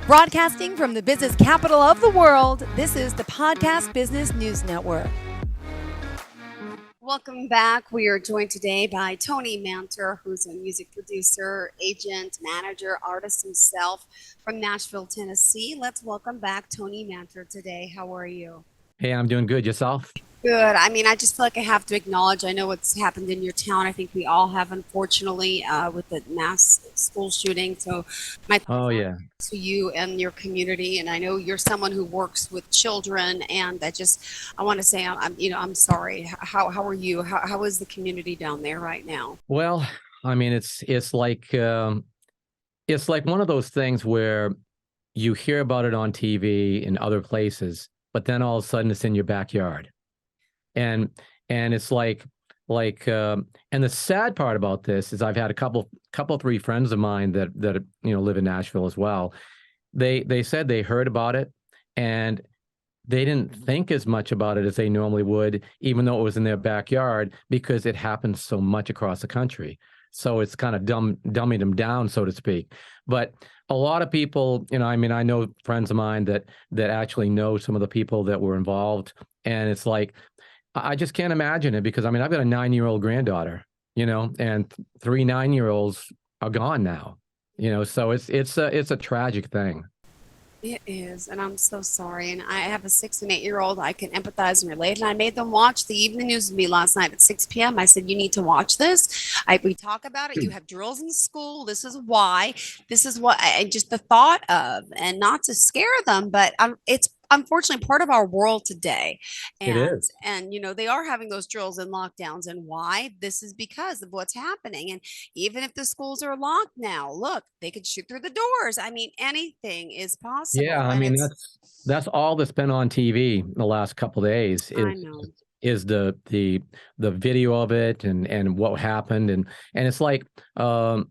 Broadcasting from the business capital of the world, this is the Podcast Business News Network. Welcome back. We are joined today by Tony Mantor, who's a music producer, agent, manager, artist himself from Nashville, Tennessee. Let's welcome back Tony Mantor today. How are you? Hey, I'm doing good. Yourself? Good. I mean, I just feel like I have to acknowledge, I know what's happened in your town. I think we all have, unfortunately, with the mass school shooting. So my thoughts yeah. to you and your community. And I know you're someone who works with children, and I want to say, I'm sorry. How are you? How is the community down there right now? Well, I mean, it's like one of those things where you hear about it on TV in other places, but then all of a sudden it's in your backyard. And it's like and the sad part about this is I've had a couple three friends of mine that live in Nashville as well. They said they heard about it and they didn't think as much about it as they normally would, even though it was in their backyard, because it happens so much across the country. So it's kind of dumbing them down, so to speak. But a lot of people, I mean, I know friends of mine that actually know some of the people that were involved, and it's like, I just can't imagine it, because I mean, I've got a 9-year-old granddaughter, and 3 9-year-olds are gone now, so it's a tragic thing. It is, and I'm so sorry. And I have a 6 and 8-year-old. I can empathize and relate. And I made them watch the evening news with me last night at 6 p.m. I said, you need to watch this. We talk about it. You have drills in school. This is why. This is what just the thought of, and not to scare them, but it's unfortunately part of our world today. It is. And they are having those drills and lockdowns. And why? This is because of what's happening. And even if the schools are locked now, look, they could shoot through the doors. I mean, anything is possible. Yeah, I mean, that's all that's been on TV the last couple of days is the video of it and what happened, and it's like the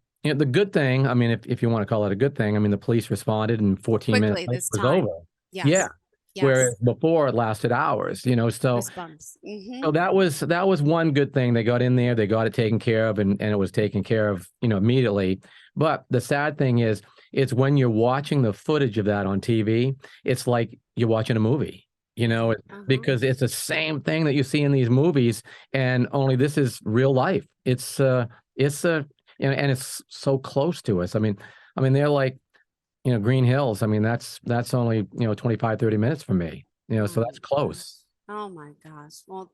good thing, I mean, if you want to call it a good thing, I mean, the police responded in 14 minutes later, it was over. Yes. Yeah. Yes. Whereas before it lasted hours, so Mm-hmm. So that was one good thing. They got in there, they got it taken care of, and it was taken care of, immediately. But the sad thing is, it's when you're watching the footage of that on TV, it's like you're watching a movie, because it's the same thing that you see in these movies, and only this is real life. It's and it's so close to us. I mean, they're like, Green Hills. I mean, that's only, 25, 30 minutes from me, so that's close. Oh my gosh. Well,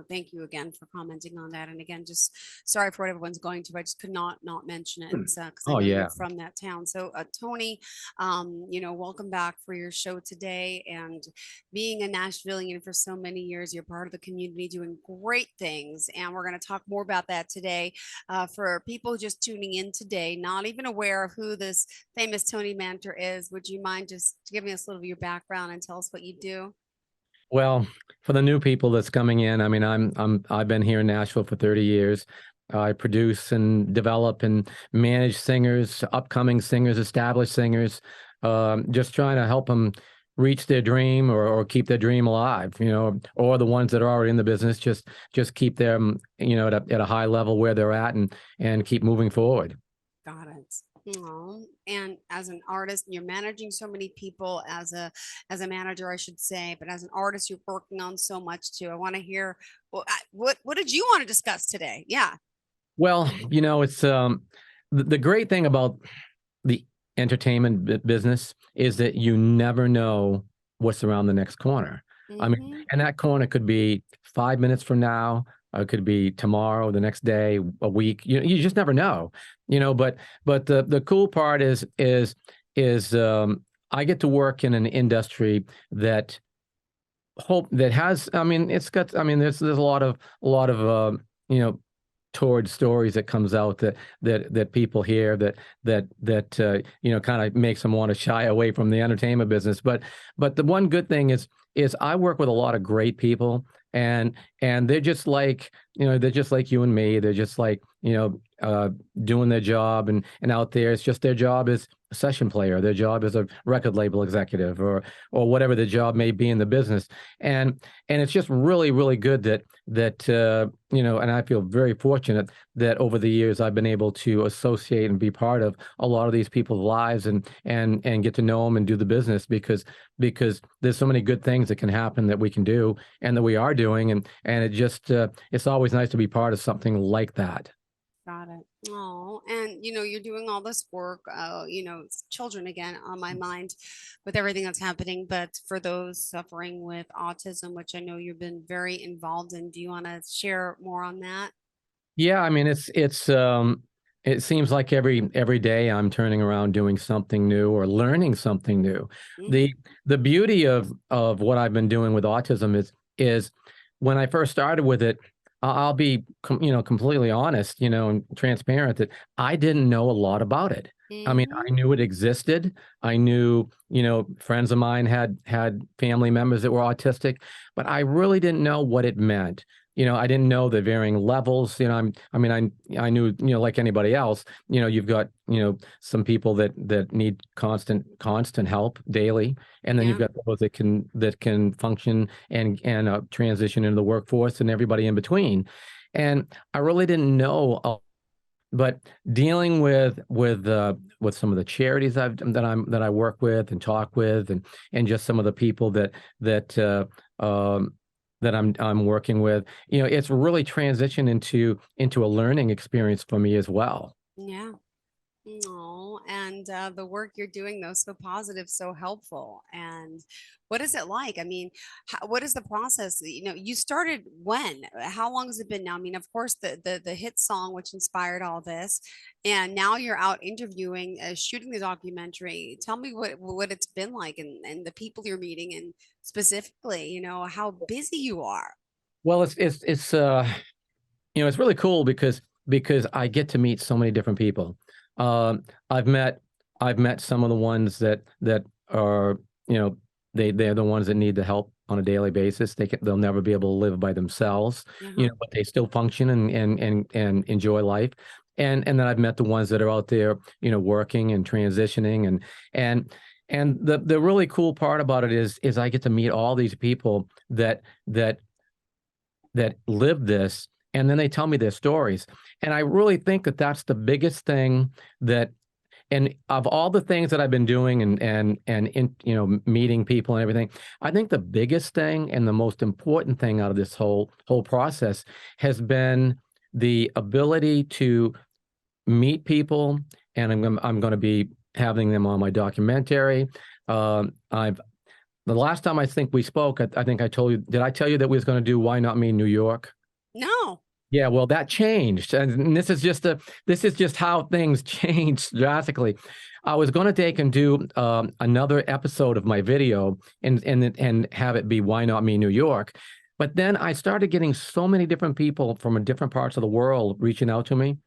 thank you again for commenting on that. And again, just sorry for what everyone's going through. I just could not mention it because I know you're from that town. So Tony, welcome back for your show today. And being a Nashvilleian for so many years, you're part of the community doing great things. And we're going to talk more about that today. For people just tuning in today, not even aware of who this famous Tony Mantor is, would you mind just giving us a little of your background and tell us what you do? Well, for the new people that's coming in, I mean, I've been here in Nashville for 30 years. I produce and develop and manage singers, upcoming singers, established singers, just trying to help them reach their dream or keep their dream alive, or the ones that are already in the business, just keep them, at a high level where they're at and keep moving forward. Got it. And as an artist, you're managing so many people as a manager, I should say, but as an artist, you're working on so much too. I want to hear what did you want to discuss today? Yeah. Well, it's the great thing about the entertainment business is that you never know what's around the next corner. I mean, and that corner could be 5 minutes from now. It could be tomorrow, the next day, a week. You just never know, But the cool part is I get to work in an industry that has. I mean, it's got. I mean, there's a lot of toward stories that comes out that people hear that kind of makes them want to shy away from the entertainment business. But the one good thing is I work with a lot of great people. And they're just like, they're just like you and me. They're just like, doing their job, and out there, it's just their job is a session player, their job is a record label executive, or whatever the job may be in the business. And it's just really, really good that and I feel very fortunate that over the years I've been able to associate and be part of a lot of these people's lives, and get to know them and do the business, because there's so many good things that can happen that we can do and that we are doing, and it just it's always nice to be part of something like that. Got it. Oh, and you're doing all this work. It's children again on my mind with everything that's happening. But for those suffering with autism, which I know you've been very involved in, do you want to share more on that? Yeah, I mean, it seems like every day I'm turning around doing something new or learning something new. Hmm. The beauty of what I've been doing with autism is when I first started with it, I'll be completely honest, and transparent, that I didn't know a lot about it. I mean, I Hmm. knew it existed. I knew, friends of mine had family members that were autistic, but I really didn't know what it meant. I didn't know the varying levels. I knew, like anybody else, you've got, some people that need constant help daily, and then you've Yeah. got those that can function and transition into the workforce, and everybody in between. And I really didn't know, but dealing with some of the charities that I work with and talk with, and just some of the people that I'm working with, it's really transitioned into a learning experience for me as well. Yeah. Oh, and the work you're doing, though, so positive, so helpful. And what is it like? I mean, what is the process? You started when? How long has it been now? I mean, of course, the hit song which inspired all this, and now you're out interviewing, shooting the documentary. Tell me what it's been like, and the people you're meeting, and specifically, how busy you are. Well, it's really cool because I get to meet so many different people. Um, I've met I've met some of the ones that are, they're the ones that need the help on a daily basis. They'll never be able to live by themselves, Uh-huh. but they still function and enjoy life. And then I've met the ones that are out there, working and transitioning, and the really cool part about it is I get to meet all these people that live this, and then they tell me their stories. And I really think that that's the biggest thing, that and of all the things that I've been doing, and meeting people and everything, I think the biggest thing and the most important thing out of this whole process has been the ability to meet people. And I'm going to be having them on my documentary. I've The last time I think we spoke, I think I told you, did I tell you that we was going to do Why Not Me New York? No. Yeah, well, that changed, and this is just how things changed drastically. I was going to take and do another episode of my video, and have it be Why Not Me New York, but then I started getting so many different people from different parts of the world reaching out to me.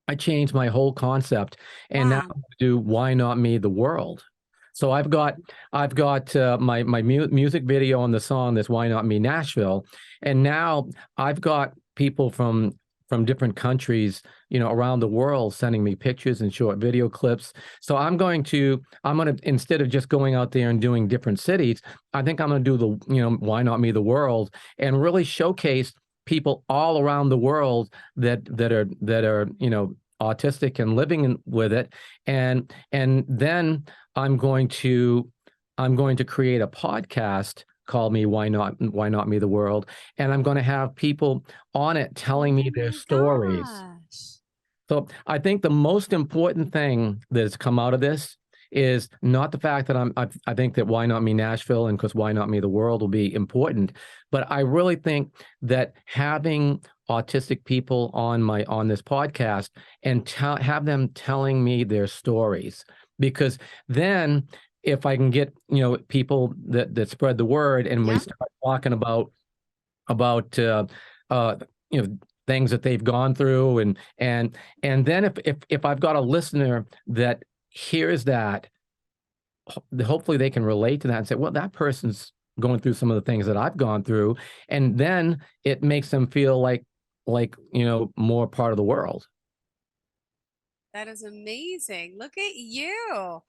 I changed my whole concept, and now Wow. I'm gonna do Why Not Me the World. So I've got my music video on the song that's Why Not Me Nashville, and now I've got people from different countries, around the world, sending me pictures and short video clips. So I'm going to, instead of just going out there and doing different cities, I think I'm going to do the, Why Not Me the World, and really showcase people all around the world that are autistic and living with it. And then I'm going to create a podcast called me Why Not Me the World, and I'm going to have people on it telling me Oh their my stories. gosh. So I think the most important thing that's come out of this is not the fact that I think that Why Not Me Nashville, and because Why Not Me the World will be important, but I really think that having autistic people on this podcast, and have them telling me their stories, because then if I can get people that spread the word, and we Yeah. start talking about uh, you know things that they've gone through, and then if I've got a listener that hears that, hopefully they can relate to that and say, well, that person's going through some of the things that I've gone through, and then it makes them feel like more part of the world. That is amazing. Look at you,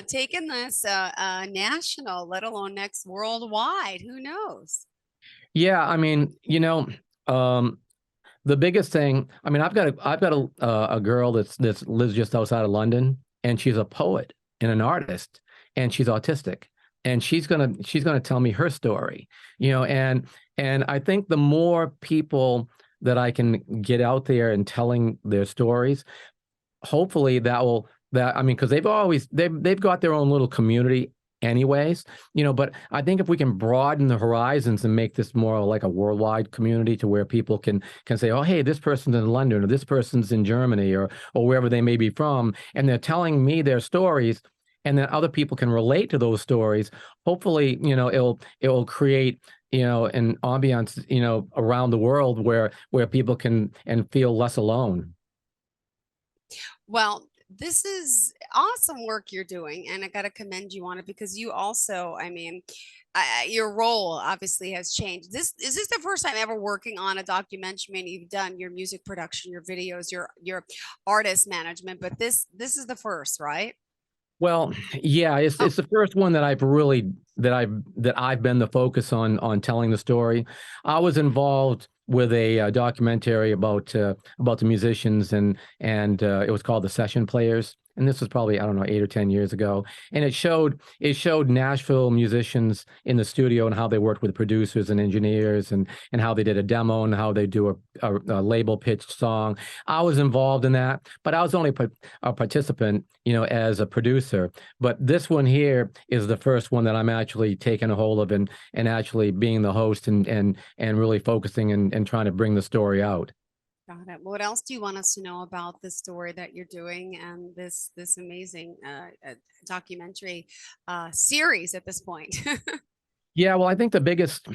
taking this national, let alone next worldwide. Who knows? Yeah, I mean, um, the biggest thing, I mean, I've got a girl that's lives just outside of London, and she's a poet and an artist, and she's autistic, and she's gonna tell me her story, and I think the more people that I can get out there and telling their stories, hopefully that I mean, because they've got their own little community anyways, but I think if we can broaden the horizons and make this more like a worldwide community to where people can say, oh, hey, this person's in London, or this person's in Germany, or wherever they may be from, and they're telling me their stories, and then other people can relate to those stories. Hopefully, it'll create an ambiance, around the world where people can and feel less alone. Well, this is awesome work you're doing, and I got to commend you on it because you also, I mean, your role obviously has changed. Is this the first time ever working on a documentary? I mean, you've done your music production, your videos, your artist management, but this is the first, right? Well, yeah, it's Oh, it's the first one that I've been the focus on telling the story. I was involved with a documentary about the musicians, and it was called The Session Players. And this was probably, I don't know, 8 or 10 years ago. And it showed Nashville musicians in the studio and how they worked with producers and engineers, and how they did a demo and how they do a label pitched song. I was involved in that, but I was only a participant, as a producer. But this one here is the first one that I'm actually taking a hold of, and actually being the host, and really focusing and trying to bring the story out. got it. What else do you want us to know about this story that you're doing and this amazing documentary series at this point? Yeah, well, I think the biggest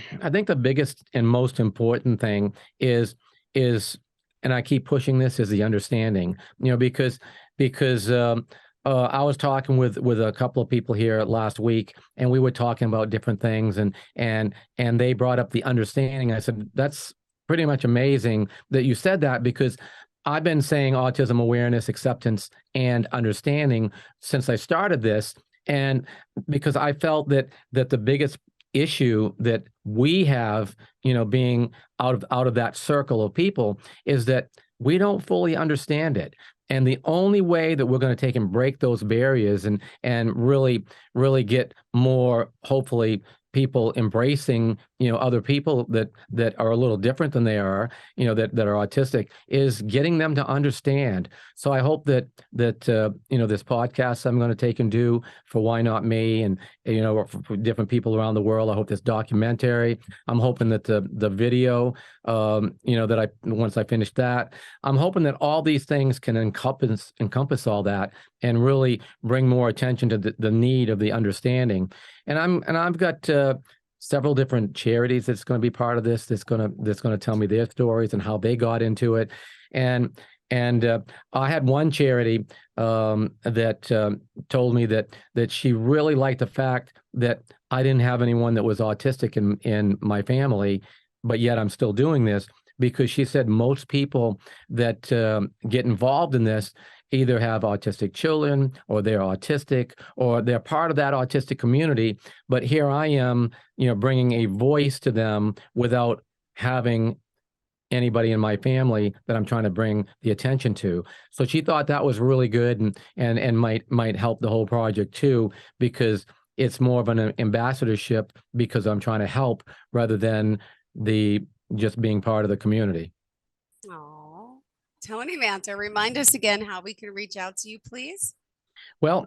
and most important thing is, and I keep pushing this, is the understanding. Because I was talking with a couple of people here last week, and we were talking about different things, and they brought up the understanding. I said, that's pretty much amazing that you said that, because I've been saying autism awareness, acceptance, and understanding since I started this. And because I felt that the biggest issue that we have, being out of that circle of people, is that we don't fully understand it. And the only way that we're going to take and break those barriers, and really get more, hopefully, people embracing, other people that are a little different than they are, that are autistic, is getting them to understand. So I hope that this podcast I'm going to take and do for Why Not Me, and for different people around the world. I hope this documentary. I'm hoping that the video, that once I finish that, I'm hoping that all these things can encompass all that, and really bring more attention to the need of the understanding. And I've got several different charities that's going to be part of this. That's going to tell me their stories and how they got into it. And I had one charity that told me that she really liked the fact that I didn't have anyone that was autistic in my family, but yet I'm still doing this, because she said most people that get involved in this either have autistic children, or they're autistic, or they're part of that autistic community. But here I am, bringing a voice to them without having anybody in my family that I'm trying to bring the attention to. So she thought that was really good, and might help the whole project too, because it's more of an ambassadorship, because I'm trying to help rather than the just being part of the community. Oh, Tony Mantor, remind us again how we can reach out to you, please. Well,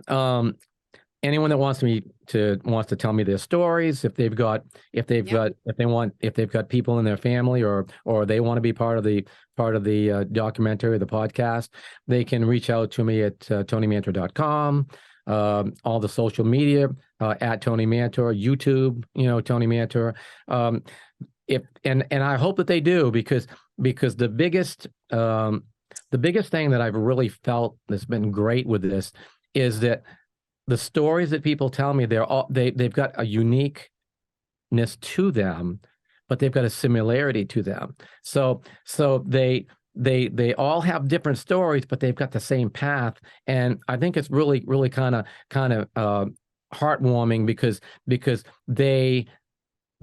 anyone that wants to tell me their stories, if they've Yep. got if they've got people in their family, or they want to be part of the documentary, the podcast, they can reach out to me at tonymantor.com, all the social media, at Tony Mantor, YouTube, Tony Mantor. If and I hope that they do, because the biggest thing that I've really felt that's been great with this is that the stories that people tell me, they've got a uniqueness to them, but they've got a similarity to them. So they all have different stories, but they've got the same path. And I think it's really kind of heartwarming because they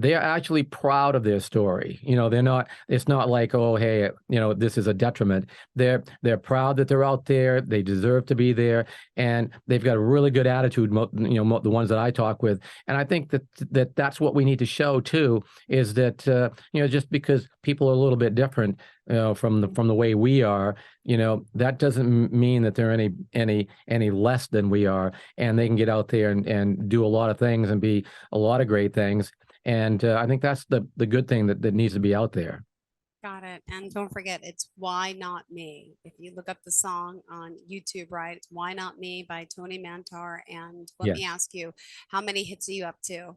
are actually proud of their story. It's not like, oh, hey, this is a detriment. They're proud that they're out there. They deserve to be there. And they've got a really good attitude, the ones that I talk with. And I think that's what we need to show too, is that, just because people are a little bit different, from the way we are, that doesn't mean that they're any less than we are. And they can get out there and do a lot of things and be a lot of great things. And I think that's the good thing that needs to be out there. Got it. And don't forget, it's Why Not Me. If you look up the song on YouTube, right? It's Why Not Me by Tony Mantor. And let me ask you, how many hits are you up to?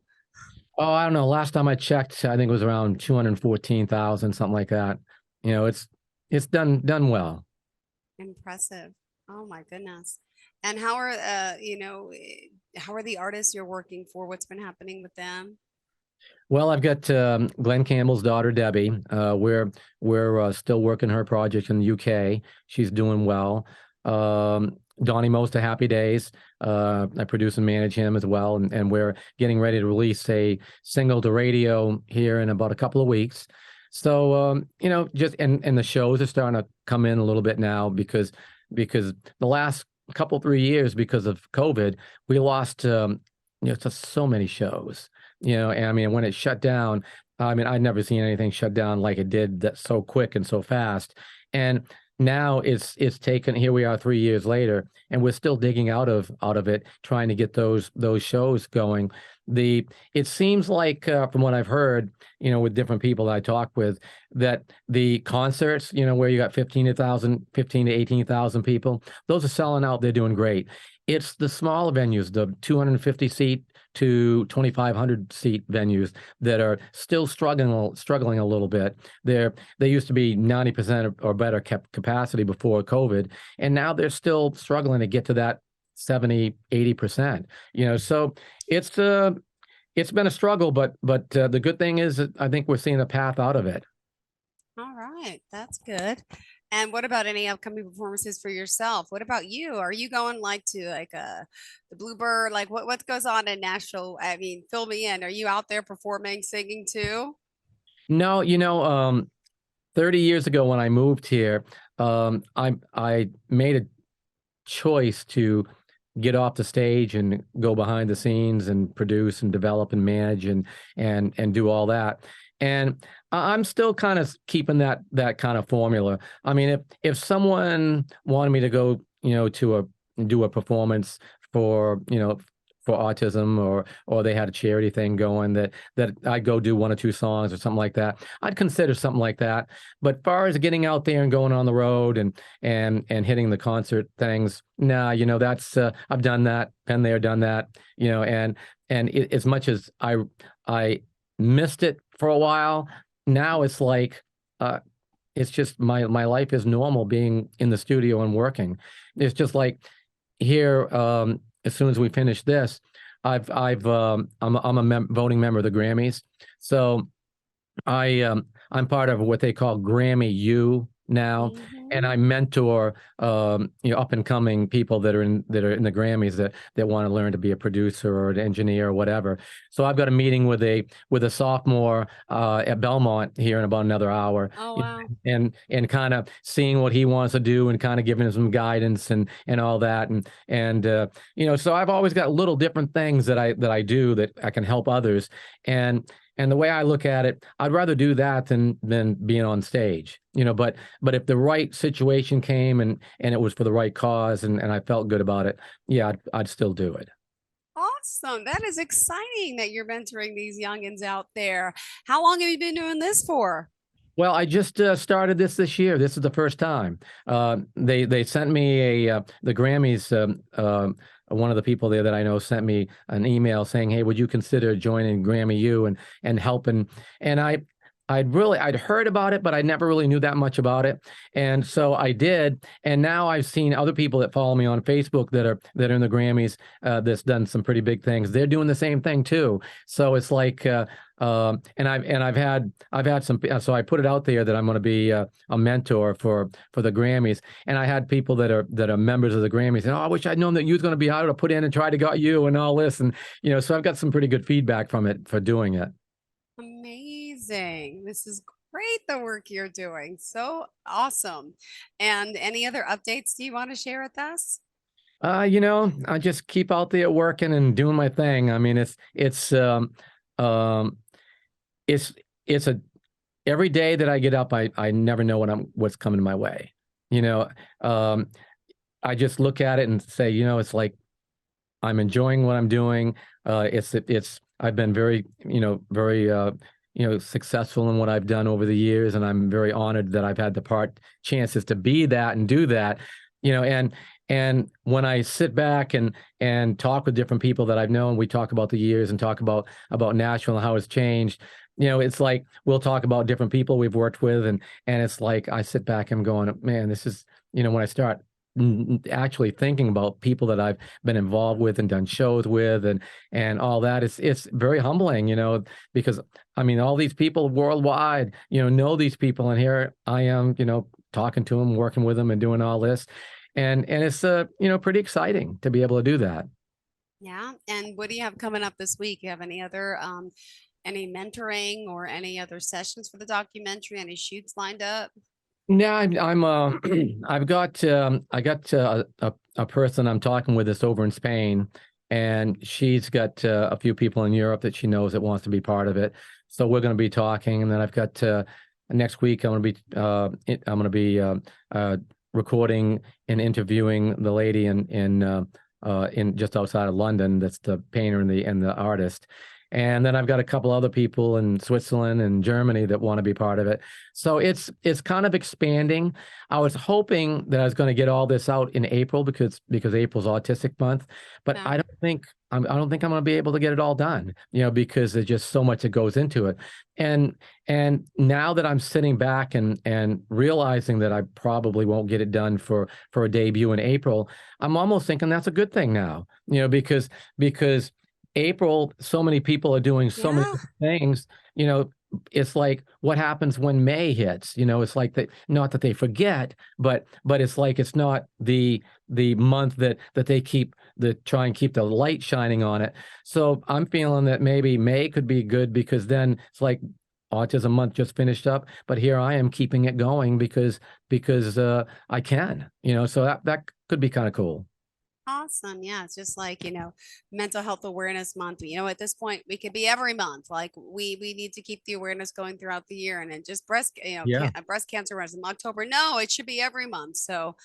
Oh, I don't know. Last time I checked, I think it was around 214,000, something like that. It's done well. Impressive. Oh my goodness. And how are how are the artists you're working for? What's been happening with them? Well, I've got Glenn Campbell's daughter, Debbie. We're still working her project in the UK. She's doing well. Donnie Most of Happy Days. I produce and manage him as well. And we're getting ready to release a single to radio here in about a couple of weeks. So, just and the shows are starting to come in a little bit now because the last couple, 3 years, because of COVID, we lost, just so many shows. And I mean, when it shut down, I mean, I'd never seen anything shut down like it did, that so quick and so fast. And now it's taken, here we are 3 years later, and we're still digging out of it, trying to get those shows going. It seems like, from what I've heard, with different people that I talk with, that the concerts, where you got 15 to 18,000 people, those are selling out. They're doing great. It's the smaller venues, the 250 seat to 2,500 seat venues, that are still struggling a little bit. They used to be 90% or better capacity before COVID, and now they're still struggling to get to that 70, 80%. So it's been a struggle, but the good thing is that I think we're seeing a path out of it. All right, that's good. And what about any upcoming performances for yourself? What about you? Are you going to the Bluebird? Like what goes on in Nashville? I mean, fill me in. Are you out there performing, singing too? No, 30 years ago when I moved here, I made a choice to get off the stage and go behind the scenes and produce and develop and manage and do all that. And I'm still kind of keeping that kind of formula. I mean, if someone wanted me to go, do a performance for, for autism, or they had a charity thing going that I'd go do 1 or 2 songs or something like that, I'd consider something like that. But as far as getting out there and going on the road and hitting the concert things, nah, that's I've done that, been there, done that, as much as I missed it for a while, now it's like it's just my life is normal, being in the studio and working. It's just like here, as soon as we finish this, I'm a voting member of the Grammys, so I'm part of what they call Grammy U now, and I mentor up and coming people that are in the Grammys that want to learn to be a producer or an engineer or whatever. So I've got a meeting with a sophomore at Belmont here in about another hour. Oh wow! And kind of seeing what he wants to do and kind of giving him some guidance and all that, and so I've always got little different things that I do that I can help others. And the way I look at it, I'd rather do that than being on stage, but if the right situation came and it was for the right cause and I felt good about it, yeah, I'd still do it. Awesome. That is exciting that you're mentoring these youngins out there. How long have you been doing this for? Well, I just started this year. This is the first time. They sent me the Grammys. One of the people there that I know sent me an email saying, "Hey, would you consider joining Grammy U and helping?" And I'd heard about it, but I never really knew that much about it. And so I did. And now I've seen other people that follow me on Facebook that are in the Grammys, that's done some pretty big things. They're doing the same thing too. So it's like, and I've had some, so I put it out there that I'm going to be a mentor for the Grammys. And I had people that are members of the Grammys, and I wish I'd known that you was going to be out to put in and try to got you and all this. And, so I've got some pretty good feedback from it for doing it. Amazing. This is great, the work you're doing. So awesome. And any other updates do you want to share with us? I just keep out there working and doing my thing. I mean, um, it's it's a every day that I get up, I never know what's coming my way. You know, um, I just look at it and say, it's like I'm enjoying what I'm doing. I've been very, very, successful in what I've done over the years, and I'm very honored that I've had the chances to be that and do that. And when I sit back and talk with different people that I've known, we talk about the years and talk about Nashville and how it's changed. It's like we'll talk about different people we've worked with, and it's like I sit back and I'm going, man, this is, when I start actually thinking about people that I've been involved with and done shows with and all that, it's very humbling, because I mean, all these people worldwide, know these people, and here I am, talking to them, working with them, and doing all this, and it's pretty exciting to be able to do that. Yeah. And what do you have coming up this week? You have any other any mentoring or any other sessions for the documentary? Any shoots lined up? Yeah, I got a person I'm talking with that's over in Spain, and she's got a few people in Europe that she knows that wants to be part of it. So we're going to be talking, and then I've got next week I'm going to be recording and interviewing the lady in just outside of London. That's the painter and the artist. And then I've got a couple other people in Switzerland and Germany that want to be part of it. So it's kind of expanding. I was hoping that I was going to get all this out in April because April's Autistic Month, but Yeah. I don't think I'm going to be able to get it all done, because there's just so much that goes into it. And now that I'm sitting back and realizing that I probably won't get it done for a debut in April, I'm almost thinking that's a good thing now, because April, so many people are doing so many Yeah. different things, it's like what happens when May hits, it's like not that they forget, but it's like it's not the month that they try and keep the light shining on it. So I'm feeling that maybe May could be good, because then it's like Autism Month just finished up, but here I am keeping it going because I can, so that could be kind of cool. Awesome. Yeah. It's just like, Mental Health Awareness Month. At this point, we could be every month. Like we need to keep the awareness going throughout the year. And then just Yeah. breast cancer awareness in October. No, it should be every month. So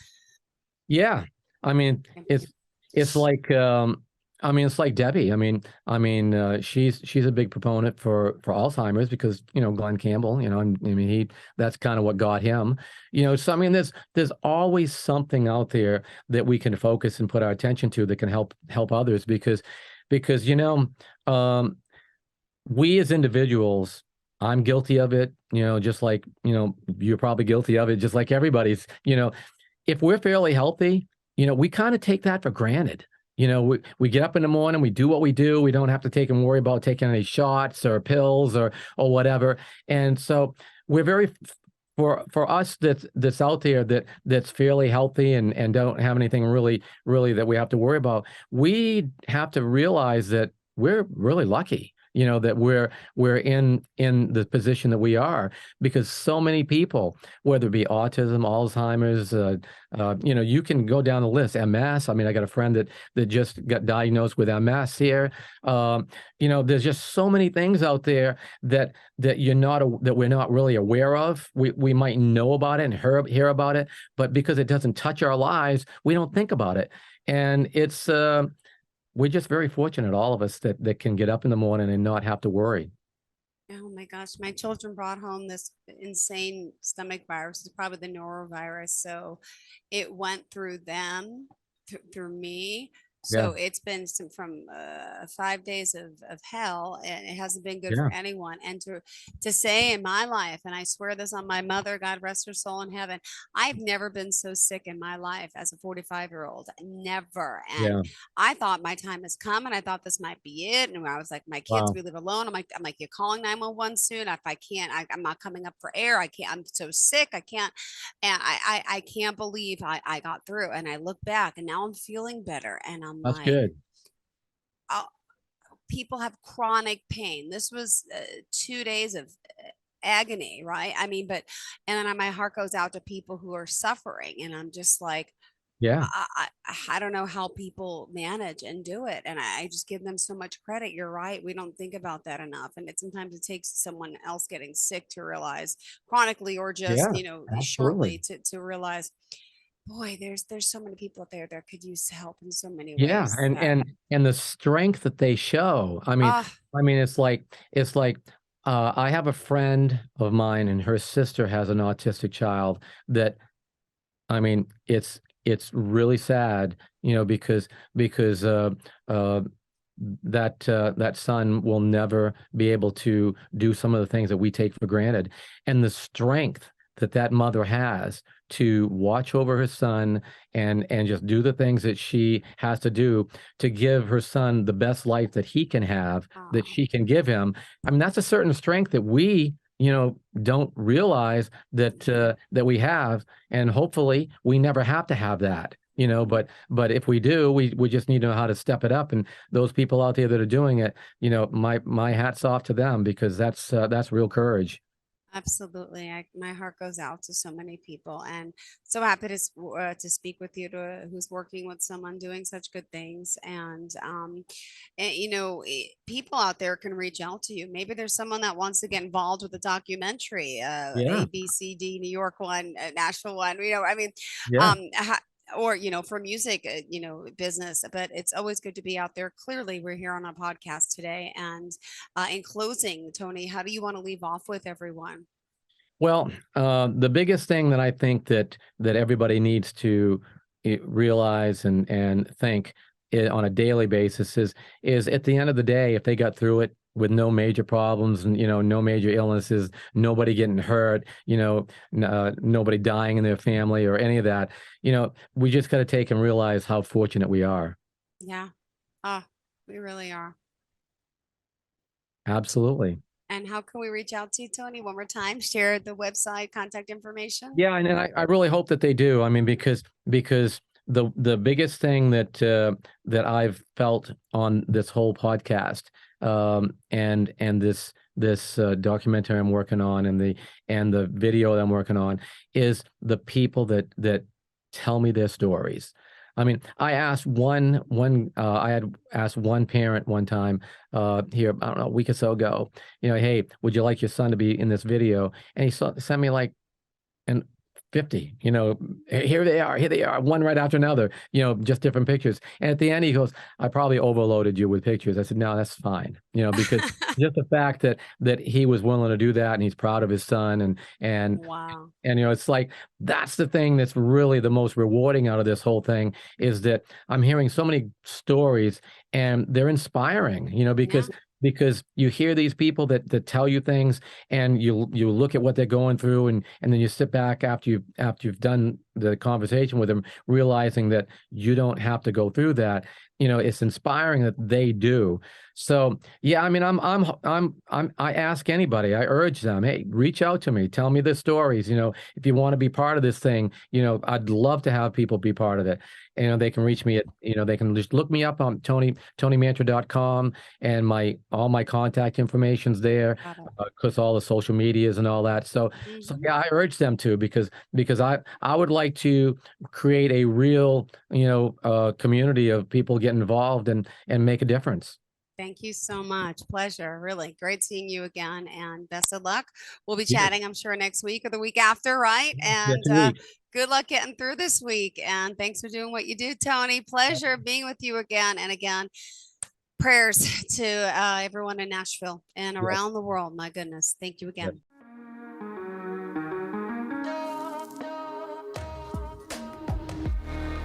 Yeah. I mean, it's like it's like Debbie. She's a big proponent for Alzheimer's because, Glenn Campbell, that's kind of what got him. So I mean there's always something out there that we can focus and put our attention to that can help others, because um we as individuals, I'm guilty of it, just like, you're probably guilty of it, just like everybody's, if we're fairly healthy, we kind of take that for granted. We get up in the morning, we do what we do. We don't have to take and worry about taking any shots or pills or whatever. And so we're very, for us that's out there that's fairly healthy and don't have anything really that we have to worry about. We have to realize that we're really lucky, that we're in the position that we are, because so many people, whether it be autism, Alzheimer's, you can go down the list, MS. I mean, I got a friend that just got diagnosed with MS here. There's just so many things out there that we're not really aware of. We might know about it and hear about it, but because it doesn't touch our lives, we don't think about it. And it's we're just very fortunate, all of us, that can get up in the morning and not have to worry. oh my gosh, my children brought home this insane stomach virus. It's probably the norovirus. So it went through them, through me. Yeah. So it's been some from 5 days of hell, and it hasn't been good Yeah. for anyone. And to say in my life, and I swear this on my mother, God rest her soul in heaven, I've never been so sick in my life as a 45-year-old. Never. And Yeah. I thought my time has come, and I thought this might be it. And I was like, my kids, Wow. we live alone. I'm like, you're calling 911 soon. If I can't, I'm not coming up for air. I can't. I'm so sick. I can't. And I can't believe I got through. And I look back, and now I'm feeling better. And I'm That's like, good. oh, people have chronic pain. This was 2 days of agony, right? I mean, but, and then my heart goes out to people who are suffering. And I'm just like, Yeah. I don't know how people manage and do it. And I just give them so much credit. You're right. We don't think about that enough. And sometimes it takes someone else getting sick to realize chronically, or just, Yeah. shortly Absolutely. to realize, boy, there's so many people out there that could use help in so many Yeah, ways and that, and the strength that they show. ah, I mean, it's like I have a friend of mine, and her sister has an autistic child that, I mean, it's really sad, because uh, that son will never be able to do some of the things that we take for granted, and the strength that that mother has to watch over her son and just do the things that she has to do to give her son the best life that he can have, that ah, she can give him. I mean, that's a certain strength that we, don't realize that we have, and hopefully we never have to have that. But if we do, we just need to know how to step it up. And those people out there that are doing it, my hat's off to them, because that's real courage. absolutely. My heart goes out to so many people, and so happy to speak with you, who's working with someone doing such good things. And people out there can reach out to you. Maybe there's someone that wants to get involved with a documentary, Yeah. ABCD, New York one, Nashville one. I mean, Yeah. um, or for music, business. But it's always good to be out there. Clearly, we're here on a podcast today. And in closing, Tony, how do you want to leave off with everyone? Well, the biggest thing that I think that everybody needs to realize and think on a daily basis is at the end of the day, if they got through it with no major problems, and no major illnesses, nobody getting hurt, nobody dying in their family or any of that, we just got to take and realize how fortunate we are. Yeah. Ah, we really are. Absolutely. And how can we reach out to you, Tony? One more time, share the website, contact information. Yeah, and then I really hope that they do. I mean, because the biggest thing that I've felt on this whole podcast, and this documentary I'm working on, and the video that I'm working on, is the people that tell me their stories. I mean, I had asked one parent one time, here, I don't know, a week or so ago, hey, would you like your son to be in this video? And he sent me like and 50, here they are, one right after another, just different pictures. And at the end, he goes, I probably overloaded you with pictures. I said, no, that's fine. Because just the fact that he was willing to do that, and he's proud of his son, Wow. and it's like, that's the thing that's really the most rewarding out of this whole thing, is that I'm hearing so many stories, and they're inspiring, Yeah. because you hear these people that tell you things, and you look at what they're going through, and then you sit back after you've done the conversation with them, realizing that you don't have to go through that. It's inspiring that they do. So yeah, I mean, I ask anybody, I urge them, hey, reach out to me, tell me the stories. If you want to be part of this thing, I'd love to have people be part of it. They can reach me at, they can just look me up on TonyMantor.com, and all my contact information's there, Got it. because all the social medias and all that. So Hmm. yeah, I urge them to, because I would like to create a real, community of people get involved and make a difference. Thank you so much. Pleasure. Really great seeing you again, and best of luck. We'll be Yeah. chatting, I'm sure, next week or the week after, right? Yes, And indeed. good luck getting through this week. And thanks for doing what you do, Tony. Pleasure being with you again and again. Prayers to everyone in Nashville and Yes. around the world. My goodness. Thank you Yes. again.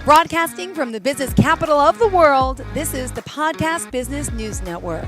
Broadcasting from the business capital of the world, this is the Podcast Business News Network.